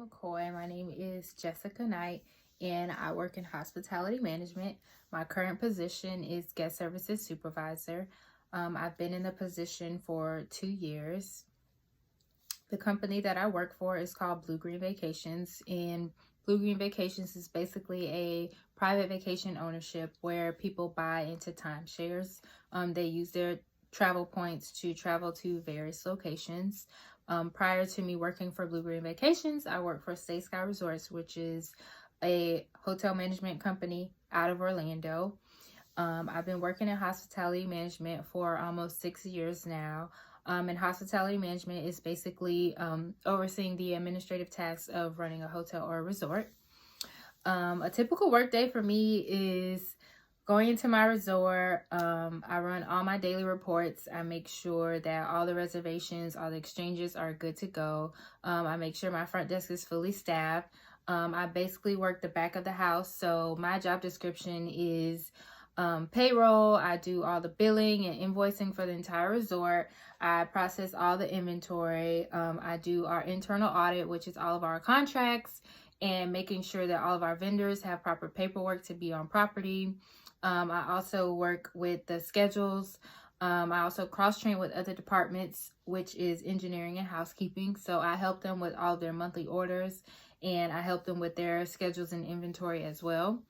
McCoy. My name is Jessica Knight, and I work in hospitality management. My current position is guest services supervisor. I've been in the position for 2 years. The company that I work for is called Blue Green Vacations, and Blue Green Vacations is basically a private vacation ownership where people buy into timeshares. They use their travel points to travel to various locations. Prior to me working for Blue Green Vacations, I worked for Stay Sky Resorts, which is a hotel management company out of Orlando. I've been working in hospitality management for almost 6 years now. And hospitality management is basically overseeing the administrative tasks of running a hotel or a resort. A typical work day for me is going into my resort. I run all my daily reports. I make sure that all the reservations, all the exchanges are good to go. I make sure my front desk is fully staffed. I basically work the back of the house. So my job description is payroll. I do all the billing and invoicing for the entire resort. I process all the inventory. I do our internal audit, which is all of our contracts and making sure that all of our vendors have proper paperwork to be on property. I also work with the schedules. I also cross-train with other departments, which is engineering and housekeeping. So I help them with all their monthly orders, and I help them with their schedules and inventory as well.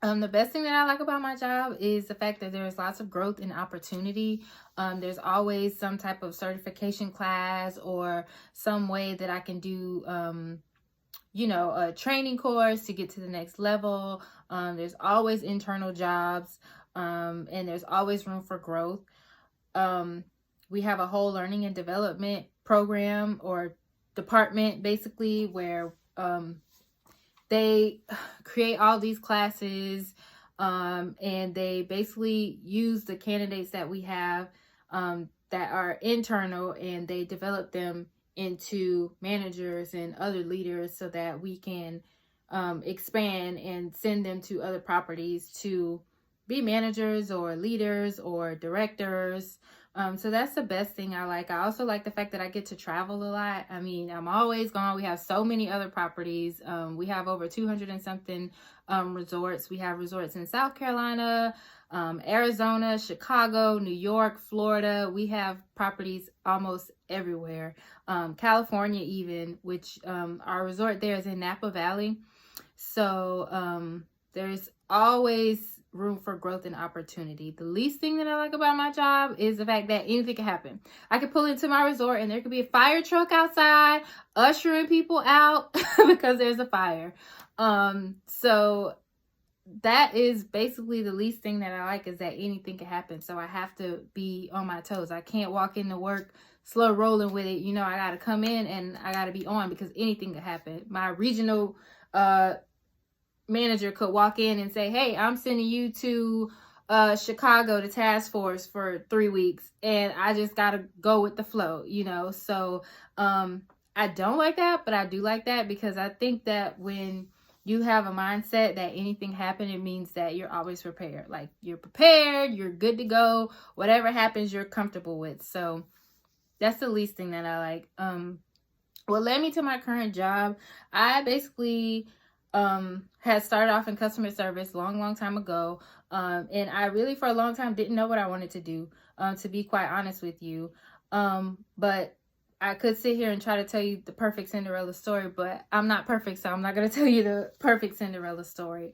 The best thing that I like about my job is the fact that there's lots of growth and opportunity. There's always some type of certification class or some way that I can do, a training course to get to the next level. There's always internal jobs, and there's always room for growth. We have a whole learning and development program or department, basically, where they create all these classes, and they basically use the candidates that we have that are internal, and they develop them into managers and other leaders so that we can expand and send them to other properties to be managers or leaders or directors. So that's the best thing I like. I also like the fact that I get to travel a lot. I mean, I'm always gone. We have so many other properties. We have over 200 and something resorts. We have resorts in South Carolina, Arizona, Chicago, New York, Florida. We have properties almost everywhere. California even, which our resort there is in Napa Valley. So there's always room for growth and opportunity. The least thing that I like about my job is the fact that anything can happen. I could pull into my resort and there could be a fire truck outside ushering people out because there's a fire. So that is basically the least thing that I like, is that anything can happen. So I have to be on my toes. I can't walk into work slow rolling with it. I got to come in and I got to be on because anything could happen. My regional manager could walk in and say, hey, I'm sending you to Chicago to task force for 3 weeks, and I just gotta go with the flow, So I don't like that, but I do like that because I think that when you have a mindset that anything happened, it means that you're always prepared. Like, you're prepared, you're good to go, whatever happens, you're comfortable with. So that's the least thing that I like. What led me to my current job, I basically had started off in customer service long time ago. And I really, for a long time, didn't know what I wanted to do, to be quite honest with you. But I could sit here and try to tell you the perfect Cinderella story, but I'm not perfect, so I'm not going to tell you the perfect Cinderella story.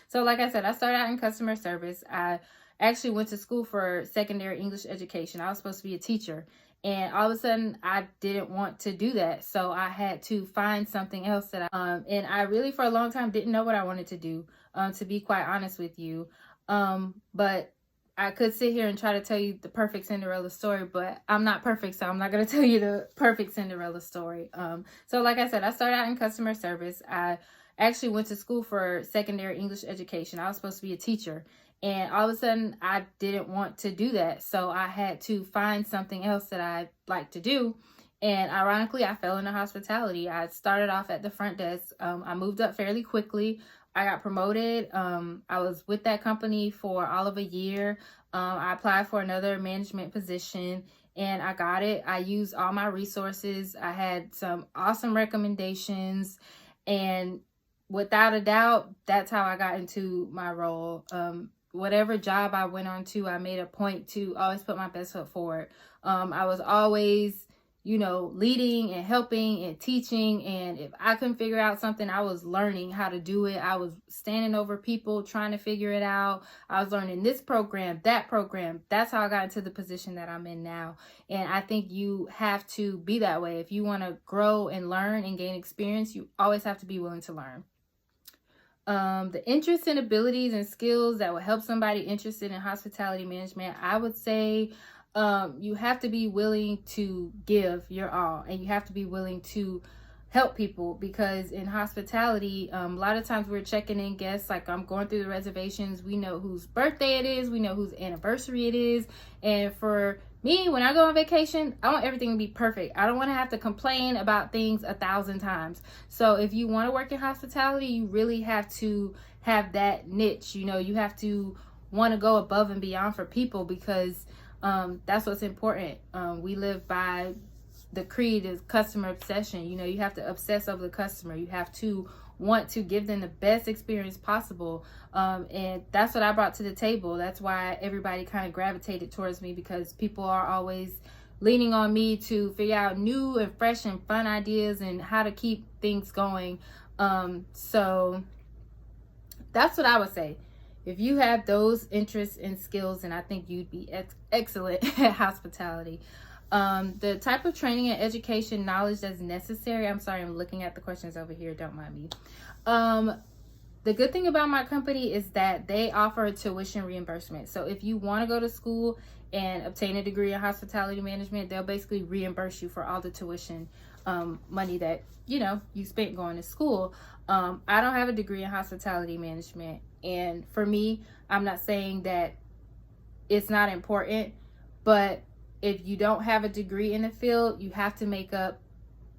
So like I said, I started out in customer service. I actually went to school for secondary English education. I was supposed to be a teacher. And all of a sudden, I didn't want to do that. So I had to find something else that and I really, for a long time, didn't know what I wanted to do, to be quite honest with you. But I could sit here and try to tell you the perfect Cinderella story, but I'm not perfect, so I'm not going to tell you the perfect Cinderella story. So like I said, I started out in customer service. I actually went to school for secondary English education. I was supposed to be a teacher. And all of a sudden, I didn't want to do that. So I had to find something else that I like to do. And ironically, I fell into hospitality. I started off at the front desk. I moved up fairly quickly. I got promoted. I was with that company for all of a year. I applied for another management position, and I got it. I used all my resources. I had some awesome recommendations, and without a doubt, that's how I got into my role. Whatever job I went on to, I made a point to always put my best foot forward. I was always, leading and helping and teaching. And if I couldn't figure out something, I was learning how to do it. I was standing over people, trying to figure it out. I was learning this program, that program. That's how I got into the position that I'm in now. And I think you have to be that way. If you want to grow and learn and gain experience, you always have to be willing to learn. The interests and abilities and skills that will help somebody interested in hospitality management, I would say you have to be willing to give your all, and you have to be willing to help people, because in hospitality, a lot of times we're checking in guests. Like, I'm going through the reservations, we know whose birthday it is, we know whose anniversary it is. And for me, when I go on vacation, I want everything to be perfect. I don't want to have to complain about things 1,000 times. So if you want to work in hospitality, you really have to have that niche. You have to want to go above and beyond for people, because that's what's important. We live by the creed is customer obsession. You have to obsess over the customer. You have to want to give them the best experience possible. And that's what I brought to the table. That's why everybody kind of gravitated towards me, because people are always leaning on me to figure out new and fresh and fun ideas and how to keep things going. So that's what I would say. If you have those interests and skills, then I think you'd be excellent at hospitality. The type of training and education knowledge that's necessary. I'm sorry, I'm looking at the questions over here. Don't mind me. The good thing about my company is that they offer a tuition reimbursement. So if you want to go to school and obtain a degree in hospitality management, they'll basically reimburse you for all the tuition money that you spent going to school. I don't have a degree in hospitality management, and for me, I'm not saying that it's not important, but if you don't have a degree in the field, you have to make up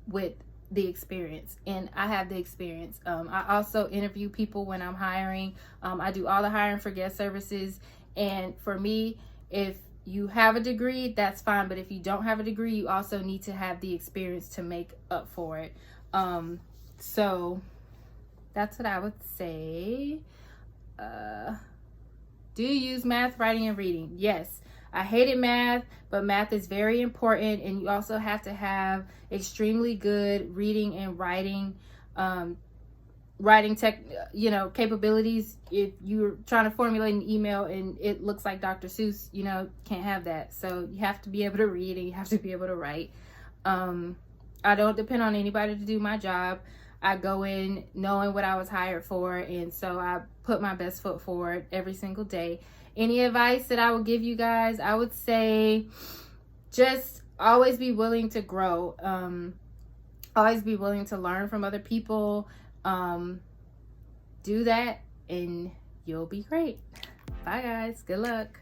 with the experience, and I have the experience. I also interview people when I'm hiring. I do all the hiring for guest services, and for me, if you have a degree, that's fine, but if you don't have a degree, you also need to have the experience to make up for it. So that's what I would say. Do you use math, writing, and reading? Yes. I hated math, but math is very important, and you also have to have extremely good reading and writing capabilities. If you're trying to formulate an email and it looks like Dr. Seuss, can't have that. So you have to be able to read and you have to be able to write. I don't depend on anybody to do my job. I go in knowing what I was hired for, and so I put my best foot forward every single day. Any advice that I would give you guys, I would say just always be willing to grow. Always be willing to learn from other people. Do that and you'll be great. Bye guys. Good luck.